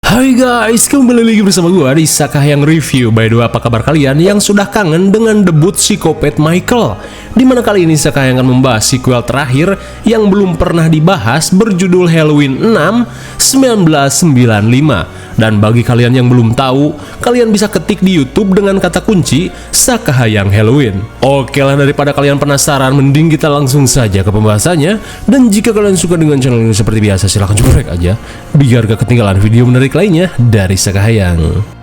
Hai guys, kembali lagi bersama gue di Sakahayang Review. By the way, apa kabar kalian yang sudah kangen dengan debut psikopat Michael? Dimana kali ini Sakahayang akan membahas sequel terakhir yang belum pernah dibahas, berjudul Halloween 6 1995. Dan bagi kalian yang belum tahu, kalian bisa ketik di YouTube dengan kata kunci Sakahayang Halloween. Oke lah, daripada kalian penasaran, mending kita langsung saja ke pembahasannya. Dan jika kalian suka dengan channel ini seperti biasa, silahkan subscribe aja biar gak ketinggalan video menarik lainnya dari Sakahayang.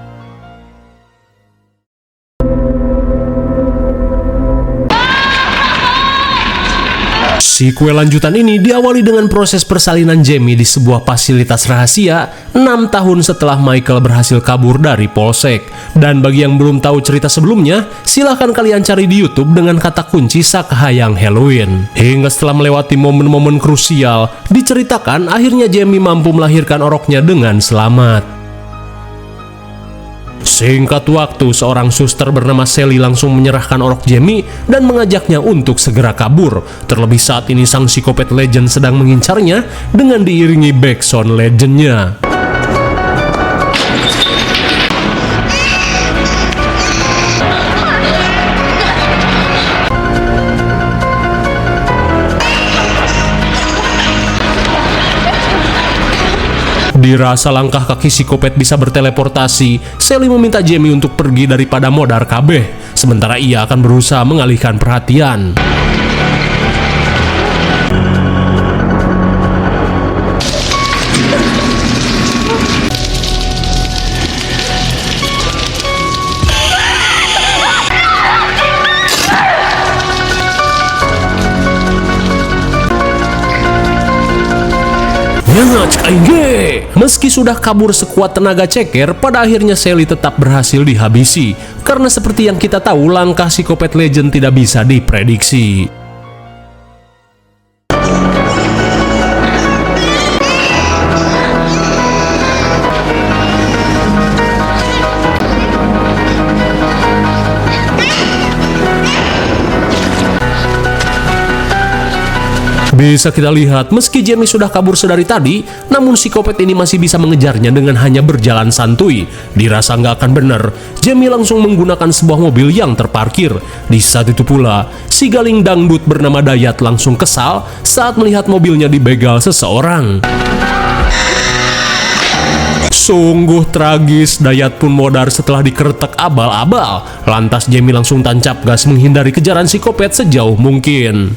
Sequel lanjutan ini diawali dengan proses persalinan Jamie di sebuah fasilitas rahasia 6 tahun setelah Michael berhasil kabur dari polsek. Dan bagi yang belum tahu cerita sebelumnya, silahkan kalian cari di YouTube dengan kata kunci Sakahayang Halloween. Hingga setelah melewati momen-momen krusial, diceritakan akhirnya Jamie mampu melahirkan oroknya dengan selamat. Singkat waktu, seorang suster bernama Sally langsung menyerahkan orok Jamie dan mengajaknya untuk segera kabur. Terlebih saat ini sang psikopat legend sedang mengincarnya dengan diiringi backsound legendnya. Dirasa langkah kaki psikopat bisa berteleportasi, Sally meminta Jamie untuk pergi daripada modar kabeh, sementara ia akan berusaha mengalihkan perhatian. Meski sudah kabur sekuat tenaga ceker, pada akhirnya Sally tetap berhasil dihabisi. Karena seperti yang kita tahu, langkah psikopat legend tidak bisa diprediksi. Bisa kita lihat, meski Jamie sudah kabur sedari tadi, namun psikopat ini masih bisa mengejarnya dengan hanya berjalan santuy. Dirasa nggak akan bener, Jamie langsung menggunakan sebuah mobil yang terparkir. Di saat itu pula, si galing dangdut bernama Dayat langsung kesal saat melihat mobilnya dibegal seseorang. Sungguh tragis, Dayat pun modar setelah dikeretek abal-abal. Lantas Jamie langsung tancap gas menghindari kejaran psikopat sejauh mungkin.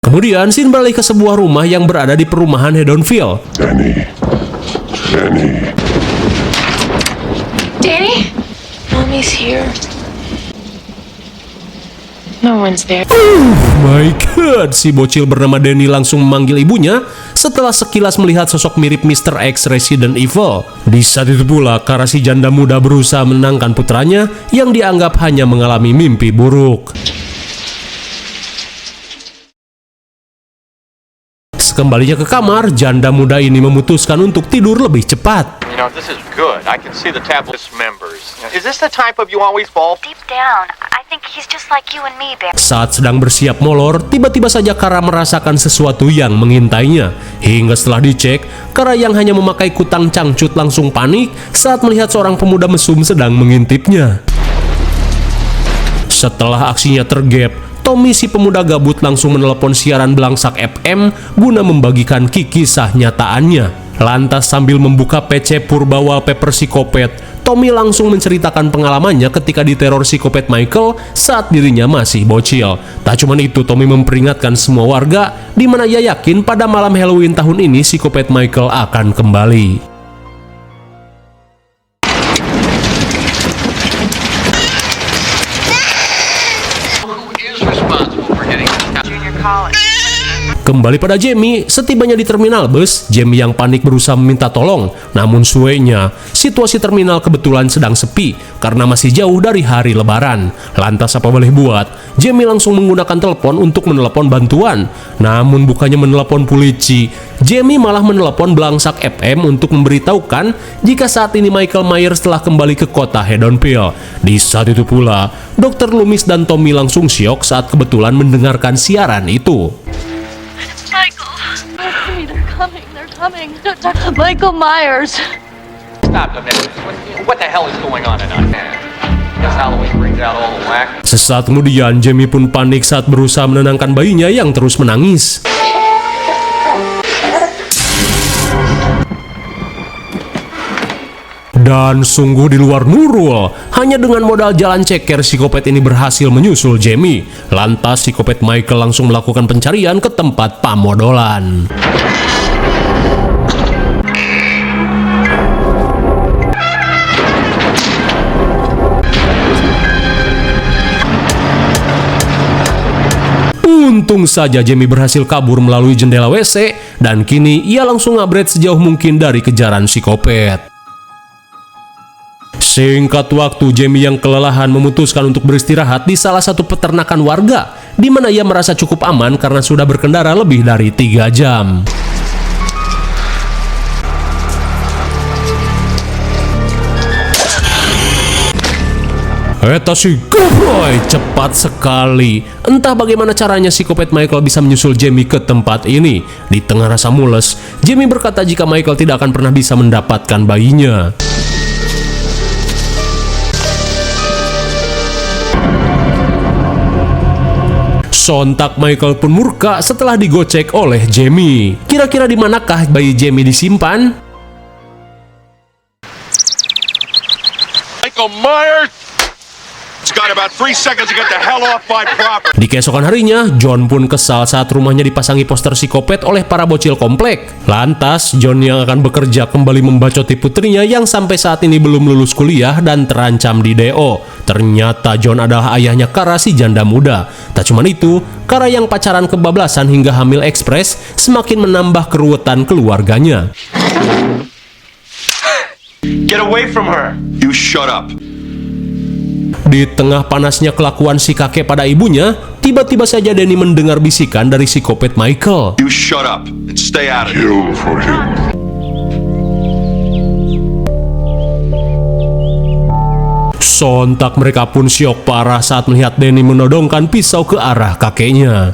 Kemudian, scene beralih ke sebuah rumah yang berada di perumahan Haddonfield. Danny? Mommy's here. No one's there. My God, si bocil bernama Danny langsung memanggil ibunya setelah sekilas melihat sosok mirip Mr. X Resident Evil. Di saat itu pula, karena si janda muda berusaha menenangkan putranya yang dianggap hanya mengalami mimpi buruk. Kembalinya ke kamar, janda muda ini memutuskan untuk tidur lebih cepat. You know, this is good. I can see the tablet's members. Is this the type of you always fall? Deep down, I think he's just like you and me, Bear. Saat sedang bersiap molor, tiba-tiba saja Kara merasakan sesuatu yang mengintainya. Hingga setelah dicek, Kara yang hanya memakai kutang cangcut langsung panik saat melihat seorang pemuda mesum sedang mengintipnya. Setelah aksinya tergap, Tommy si pemuda gabut langsung menelepon siaran belangsak FM guna membagikan kisah nyataannya. Lantas sambil membuka PC purba wallpaper psikopat, Tommy langsung menceritakan pengalamannya ketika diteror psikopat Michael saat dirinya masih bocil. Tak cuma itu, Tommy memperingatkan semua warga di mana ia yakin pada malam Halloween tahun ini psikopat Michael akan kembali. Kembali pada Jamie, setibanya di terminal bus, Jamie yang panik berusaha meminta tolong. Namun suenya, situasi terminal kebetulan sedang sepi karena masih jauh dari hari lebaran. Lantas apa boleh buat, Jamie langsung menggunakan telepon untuk menelepon bantuan. Namun bukannya menelepon polisi, Jamie malah menelepon belangsak FM untuk memberitahukan jika saat ini Michael Myers telah kembali ke kota Haddonfield. Di saat itu pula, Dr. Loomis dan Tommy langsung syok saat kebetulan mendengarkan siaran itu. Michael, They're coming. Michael Myers. Stop a minute. What the hell is going on tonight? Guess Halloween brings out all the whack. Sesaat kemudian, Jamie pun panik saat berusaha menenangkan bayinya yang terus menangis. Dan sungguh di luar nurul, hanya dengan modal jalan ceker psikopat ini berhasil menyusul Jamie. Lantas psikopat Michael langsung melakukan pencarian ke tempat pamodolan. Untung saja Jamie berhasil kabur melalui jendela WC dan kini ia langsung ngabret sejauh mungkin dari kejaran psikopat. Singkat waktu, Jamie yang kelelahan memutuskan untuk beristirahat di salah satu peternakan warga, di mana ia merasa cukup aman karena sudah berkendara lebih dari 3 jam. Eta si Gobroy cepat sekali. Entah bagaimana caranya psikopat Michael bisa menyusul Jamie ke tempat ini. Di tengah rasa mules, Jamie berkata jika Michael tidak akan pernah bisa mendapatkan bayinya. Sontak Michael pun murka setelah digocek oleh Jamie. Kira-kira di manakah bayi Jamie disimpan? Michael Myers! It's got about 3 seconds to get the hell off my property. Di keesokan harinya, John pun kesal saat rumahnya dipasangi poster psikopat oleh para bocil komplek. Lantas, John yang akan bekerja kembali membacoti putrinya yang sampai saat ini belum lulus kuliah dan terancam di DO. Ternyata John adalah ayahnya Kara si janda muda. Tak cuma itu, Kara yang pacaran kebablasan hingga hamil ekspres semakin menambah keruwetan keluarganya. Get away from her! You shut up. Di tengah panasnya kelakuan si kakek pada ibunya, tiba-tiba saja Danny mendengar bisikan dari psikopat Michael. You shut up and stay out of it. Kill for him. Sontak mereka pun syok parah saat melihat Danny menodongkan pisau ke arah kakeknya.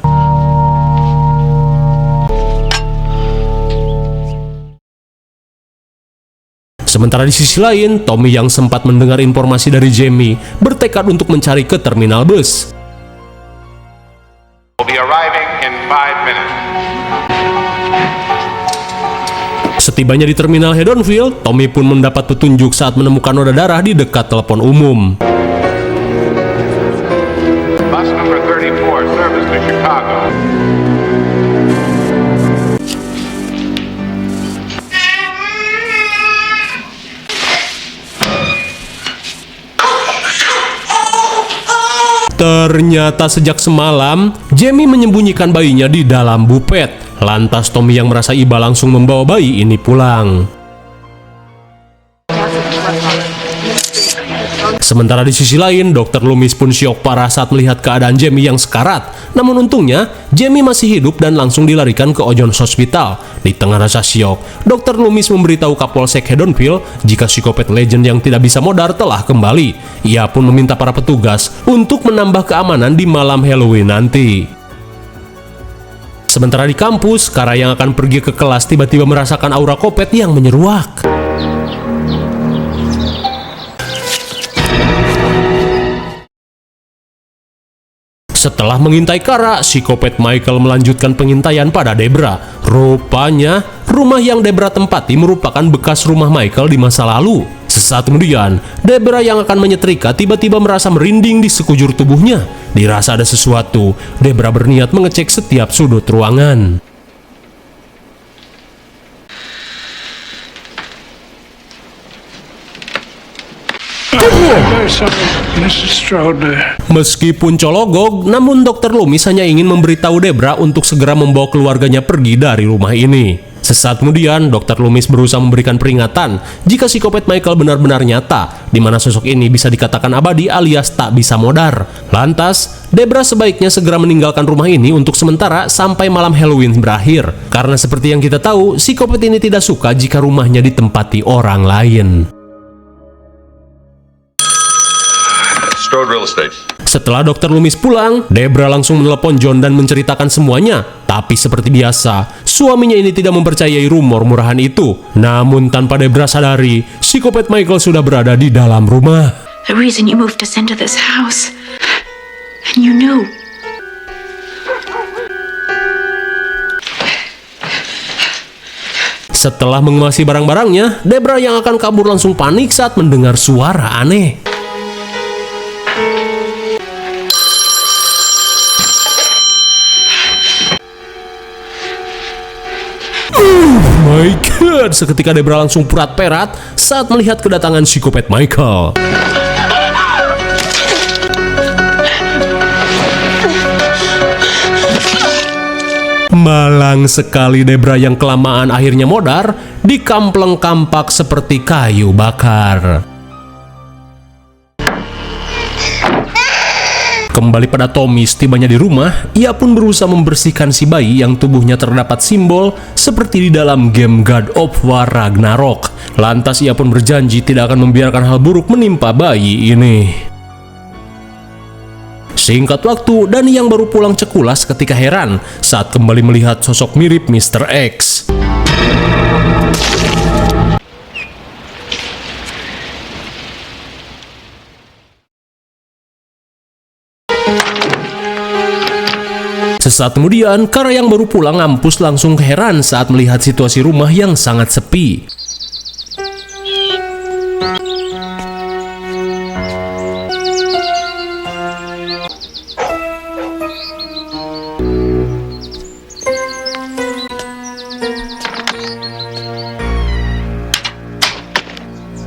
Sementara di sisi lain, Tommy yang sempat mendengar informasi dari Jamie bertekad untuk mencari ke terminal bus. We'll be arriving in 5 minutes. Setibanya di terminal Haddonfield, Tommy pun mendapat petunjuk saat menemukan noda darah di dekat telepon umum. Bus number 34, service to Chicago. Ternyata sejak semalam, Jamie menyembunyikan bayinya di dalam bupet. Lantas Tommy yang merasa iba langsung membawa bayi ini pulang. Sementara di sisi lain, Dr. Loomis pun syok parah saat melihat keadaan Jamie yang sekarat. Namun untungnya, Jamie masih hidup dan langsung dilarikan ke Ojones Hospital. Di tengah rasa syok, Dr. Loomis memberitahu Kapolsek Haddonfield jika psikopat legend yang tidak bisa modar telah kembali. Ia pun meminta para petugas untuk menambah keamanan di malam Halloween nanti. Sementara di kampus, Kara yang akan pergi ke kelas tiba-tiba merasakan aura kopet yang menyeruak. Setelah mengintai Kara, psikopat Michael melanjutkan pengintaian pada Debra. Rupanya, rumah yang Debra tempati merupakan bekas rumah Michael di masa lalu. Sesaat kemudian, Debra yang akan menyetrika tiba-tiba merasa merinding di sekujur tubuhnya. Dirasa ada sesuatu, Debra berniat mengecek setiap sudut ruangan. Meskipun cologog, namun Dr. Loomis hanya ingin memberitahu Debra untuk segera membawa keluarganya pergi dari rumah ini. Sesaat kemudian, Dr. Loomis berusaha memberikan peringatan jika psikopat Michael benar-benar nyata, di mana sosok ini bisa dikatakan abadi alias tak bisa modar. Lantas, Debra sebaiknya segera meninggalkan rumah ini untuk sementara sampai malam Halloween berakhir. Karena seperti yang kita tahu, psikopat ini tidak suka jika rumahnya ditempati orang lain. Setelah Dokter Loomis pulang, Debra langsung menelepon John dan menceritakan semuanya. Tapi seperti biasa, suaminya ini tidak mempercayai rumor murahan itu. Namun tanpa Debra sadari, psikopat Michael sudah berada di dalam rumah. The reason you moved us into this house. And you knew. Setelah mengemasi barang-barangnya, Debra yang akan kabur langsung panik saat mendengar suara aneh. My God, seketika Debra langsung perat-perat saat melihat kedatangan psikopat Michael. Malang sekali Debra yang kelamaan akhirnya modar, dikampleng kampak seperti kayu bakar. Kembali pada Tommy, setibanya di rumah, ia pun berusaha membersihkan si bayi yang tubuhnya terdapat simbol seperti di dalam game God of War Ragnarok. Lantas ia pun berjanji tidak akan membiarkan hal buruk menimpa bayi ini. Singkat waktu, Dani yang baru pulang cekulas ketika heran saat kembali melihat sosok mirip Mr. X. Sesaat kemudian, Kara yang baru pulang ngampus langsung heran saat melihat situasi rumah yang sangat sepi.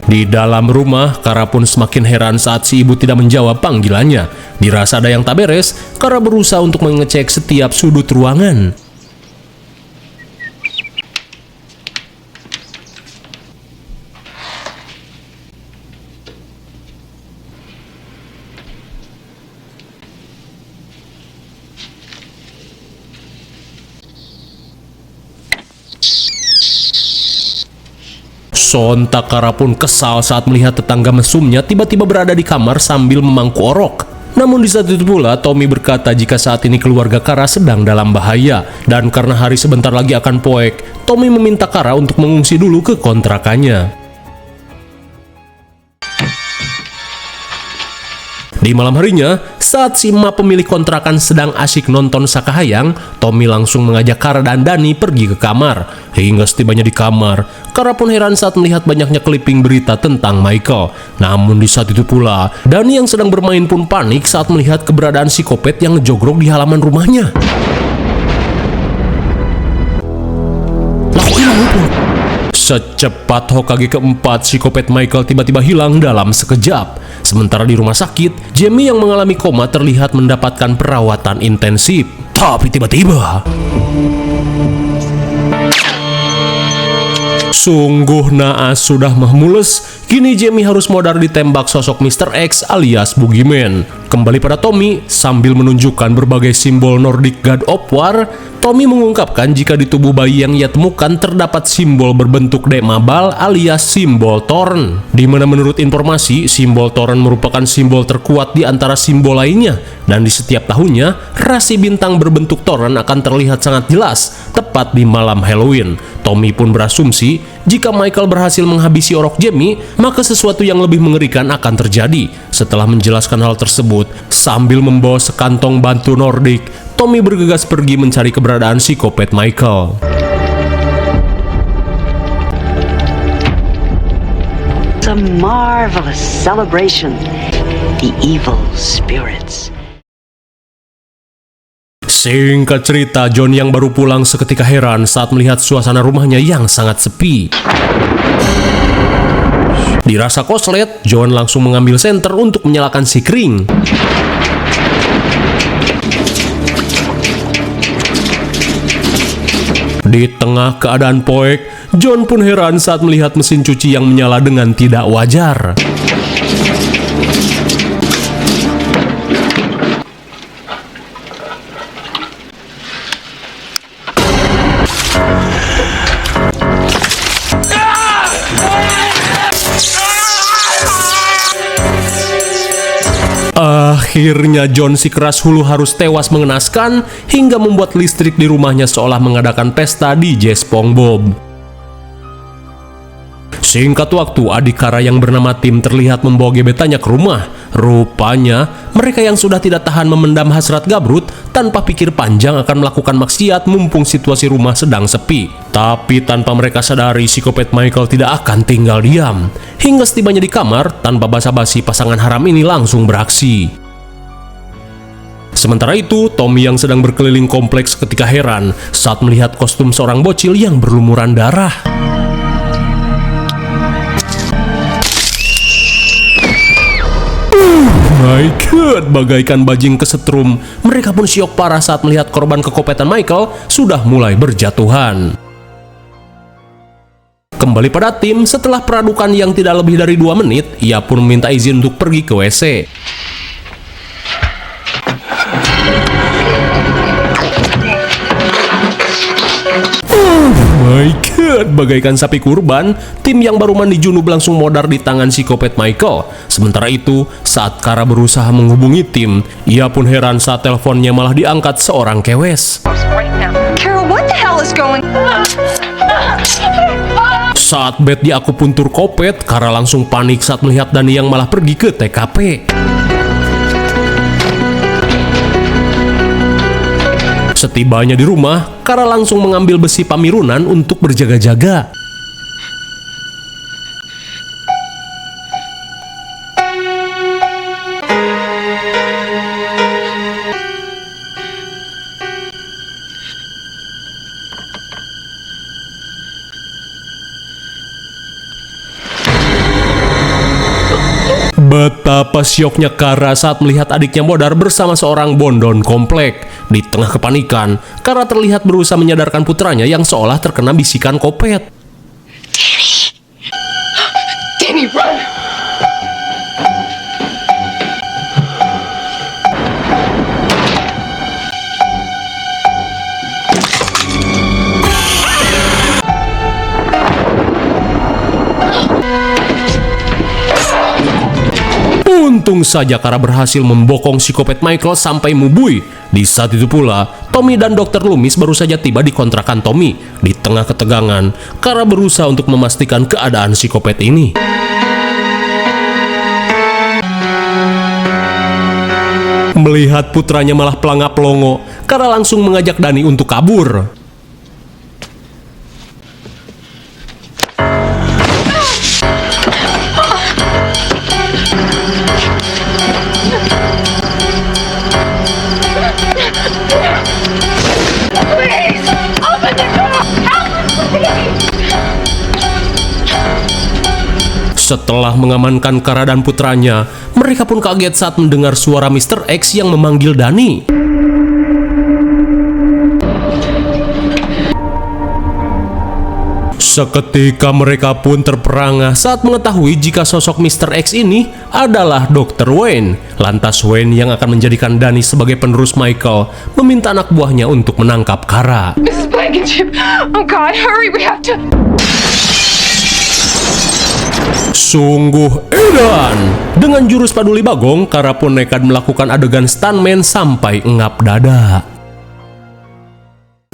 Di dalam rumah, Kara pun semakin heran saat si ibu tidak menjawab panggilannya. Dirasa ada yang tak beres, Kara berusaha untuk mengecek setiap sudut ruangan. Sontak Kara pun kesal saat melihat tetangga mesumnya tiba-tiba berada di kamar sambil memangku orok. Namun di saat itu pula Tommy berkata jika saat ini keluarga Kara sedang dalam bahaya. Dan karena hari sebentar lagi akan poek, Tommy meminta Kara untuk mengungsi dulu ke kontrakannya. Di malam harinya, saat si Ma pemilik kontrakan sedang asyik nonton Sakahayang, Tommy langsung mengajak Kara dan Dani pergi ke kamar. Hingga setibanya di kamar, Kara pun heran saat melihat banyaknya clipping berita tentang Michael. Namun di saat itu pula, Dani yang sedang bermain pun panik saat melihat keberadaan psikopat yang ngejogrok di halaman rumahnya. Secepat Hokage keempat, psikopat Michael tiba-tiba hilang dalam sekejap. Sementara di rumah sakit, Jamie yang mengalami koma terlihat mendapatkan perawatan intensif. Tapi tiba-tiba, sungguh naas sudah mahmules, kini Jamie harus modar ditembak sosok Mr. X alias Boogeyman. Kembali pada Tommy, sambil menunjukkan berbagai simbol Nordic God of War, Tommy mengungkapkan jika di tubuh bayi yang ia temukan terdapat simbol berbentuk Demabal alias simbol Thorn. Di mana menurut informasi, simbol Thorn merupakan simbol terkuat di antara simbol lainnya. Dan di setiap tahunnya, rasi bintang berbentuk Thorn akan terlihat sangat jelas, tepat di malam Halloween. Tommy pun berasumsi, jika Michael berhasil menghabisi orok Jamie, maka sesuatu yang lebih mengerikan akan terjadi. Setelah menjelaskan hal tersebut, sambil membawa sekantong bantu Nordik, Tommy bergegas pergi mencari keberadaan psikopat Michael. It's a marvelous celebration. The evil spirits. Singkat cerita, John yang baru pulang seketika heran saat melihat suasana rumahnya yang sangat sepi. Dirasa koslet, John langsung mengambil senter untuk menyalakan si kring. Di tengah keadaan poek, John pun heran saat melihat mesin cuci yang menyala dengan tidak wajar. Akhirnya John si keras hulu harus tewas mengenaskan hingga membuat listrik di rumahnya seolah mengadakan pesta DJ SpongeBob. Singkat waktu, adik Kara yang bernama Tim terlihat membawa gebetannya ke rumah. Rupanya, mereka yang sudah tidak tahan memendam hasrat gabrut tanpa pikir panjang akan melakukan maksiat mumpung situasi rumah sedang sepi. Tapi tanpa mereka sadari, psikopat Michael tidak akan tinggal diam. Hingga setibanya di kamar, tanpa basa-basi pasangan haram ini langsung beraksi. Sementara itu, Tommy yang sedang berkeliling kompleks ketika heran saat melihat kostum seorang bocil yang berlumuran darah. My God, bagaikan bajing kesetrum. Mereka pun syok parah saat melihat korban kekopetan Michael sudah mulai berjatuhan. Kembali pada Tim, setelah peradukan yang tidak lebih dari 2 menit, ia pun meminta izin untuk pergi ke WC. My God, bagaikan sapi kurban, Tim yang baru mandi junub langsung modar di tangan psikopat Michael. Sementara itu, saat Kara berusaha menghubungi Tim, ia pun heran saat teleponnya malah diangkat seorang kewes. Carol, what the hell is going on? Saat bed di akupuntur kopet, Kara langsung panik saat melihat Dani yang malah pergi ke TKP. Setibanya di rumah, Kara langsung mengambil besi pamirunan untuk berjaga-jaga. Betapa syoknya Kara saat melihat adiknya modar bersama seorang bondon komplek. Di tengah kepanikan, Kara terlihat berusaha menyadarkan putranya yang seolah terkena bisikan kopet. Danny, run! Untung saja Kara berhasil membokong psikopat Michael sampai mubui. Di saat itu pula, Tommy dan Dr. Loomis baru saja tiba di kontrakan Tommy. Di tengah ketegangan, Kara berusaha untuk memastikan keadaan psikopat ini. Melihat putranya malah pelangap-pelongo, Kara langsung mengajak Dani untuk kabur. Setelah mengamankan Kara dan putranya, mereka pun kaget saat mendengar suara Mr. X yang memanggil Dani. Seketika mereka pun terperangah saat mengetahui jika sosok Mr. X ini adalah Dr. Wayne. Lantas Wayne yang akan menjadikan Dani sebagai penerus Michael meminta anak buahnya untuk menangkap Kara. Mrs. Blankenship! Oh God, hurry, we have to... Sungguh edan! Dengan jurus Paduli Bagong, Kara pun nekat melakukan adegan stuntman sampai engap dada.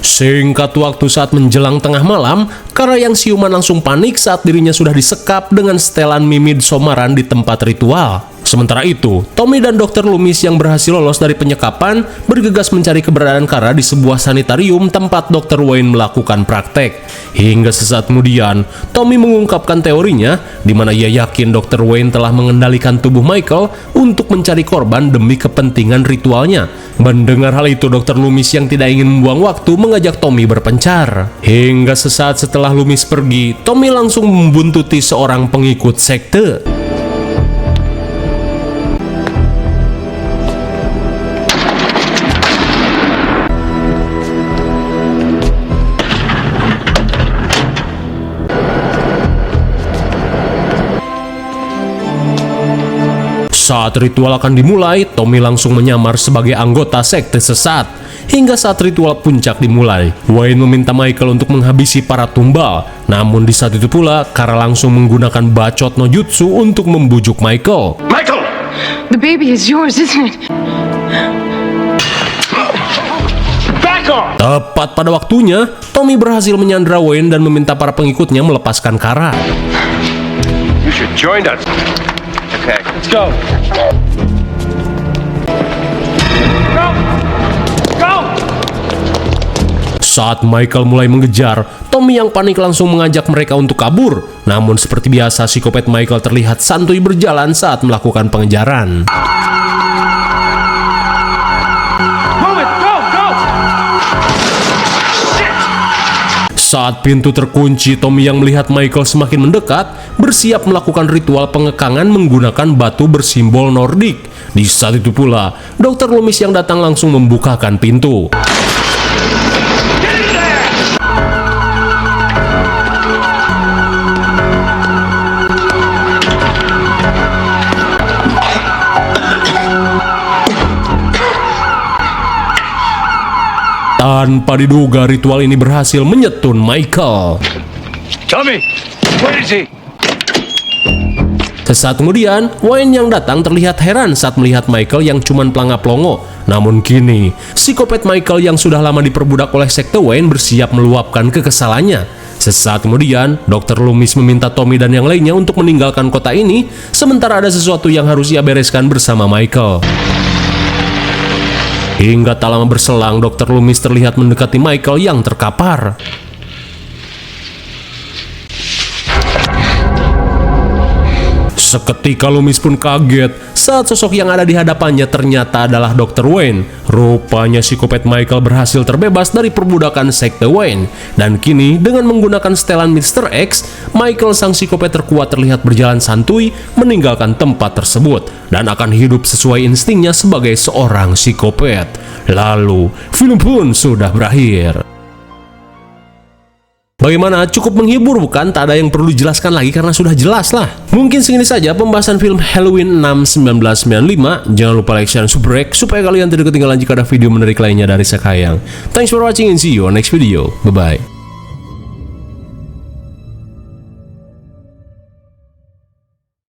Singkat waktu saat menjelang tengah malam, Kara yang siuman langsung panik saat dirinya sudah disekap dengan setelan mimid somaran di tempat ritual. Sementara itu, Tommy dan Dr. Loomis yang berhasil lolos dari penyekapan bergegas mencari keberadaan Kara di sebuah sanitarium tempat Dr. Wayne melakukan praktek. Hingga sesaat kemudian, Tommy mengungkapkan teorinya di mana ia yakin Dr. Wayne telah mengendalikan tubuh Michael untuk mencari korban demi kepentingan ritualnya. Mendengar hal itu, Dr. Loomis yang tidak ingin membuang waktu mengajak Tommy berpencar. Hingga sesaat setelah Loomis pergi, Tommy langsung membuntuti seorang pengikut sekte. Saat ritual akan dimulai, Tommy langsung menyamar sebagai anggota sekte sesat. Hingga saat ritual puncak dimulai, Wayne meminta Michael untuk menghabisi para tumbal. Namun di saat itu pula, Kara langsung menggunakan bacot no jutsu untuk membujuk Michael. The baby is yours, isn't it? Tepat pada waktunya, Tommy berhasil menyandra Wayne dan meminta para pengikutnya melepaskan Kara. You should join us. Okay. Let's go. Saat Michael mulai mengejar, Tommy yang panik langsung mengajak mereka untuk kabur. Namun seperti biasa, psikopat Michael terlihat santuy berjalan saat melakukan pengejaran. Saat pintu terkunci, Tommy yang melihat Michael semakin mendekat, bersiap melakukan ritual pengekangan menggunakan batu bersimbol Nordik. Di saat itu pula, Dr. Loomis yang datang langsung membukakan pintu. Tanpa diduga, ritual ini berhasil menyetun Michael. Tommy, where is he? Sesaat kemudian, Wayne yang datang terlihat heran saat melihat Michael yang cuman pelangap-longo. Namun kini, psikopat Michael yang sudah lama diperbudak oleh sekte Wayne bersiap meluapkan kekesalannya. Sesaat kemudian, Dr. Loomis meminta Tommy dan yang lainnya untuk meninggalkan kota ini, sementara ada sesuatu yang harus ia bereskan bersama Michael. Hingga tak lama berselang, Dr. Loomis terlihat mendekati Michael yang terkapar. Seketika Loomis pun kaget saat sosok yang ada di hadapannya ternyata adalah Dr. Wayne. Rupanya psikopat Michael berhasil terbebas dari perbudakan sekte Wayne. Dan kini dengan menggunakan setelan Mr. X, Michael sang psikopat terkuat terlihat berjalan santuy meninggalkan tempat tersebut dan akan hidup sesuai instingnya sebagai seorang psikopat. Lalu, film pun sudah berakhir. Bagaimana? Cukup menghibur bukan? Tak ada yang perlu dijelaskan lagi karena sudah jelas lah. Mungkin segini saja pembahasan film Halloween 6 1995. Jangan lupa like, share, dan subscribe supaya kalian tidak ketinggalan jika ada video menarik lainnya dari Sekayang. Thanks for watching and see you on next video. Bye-bye.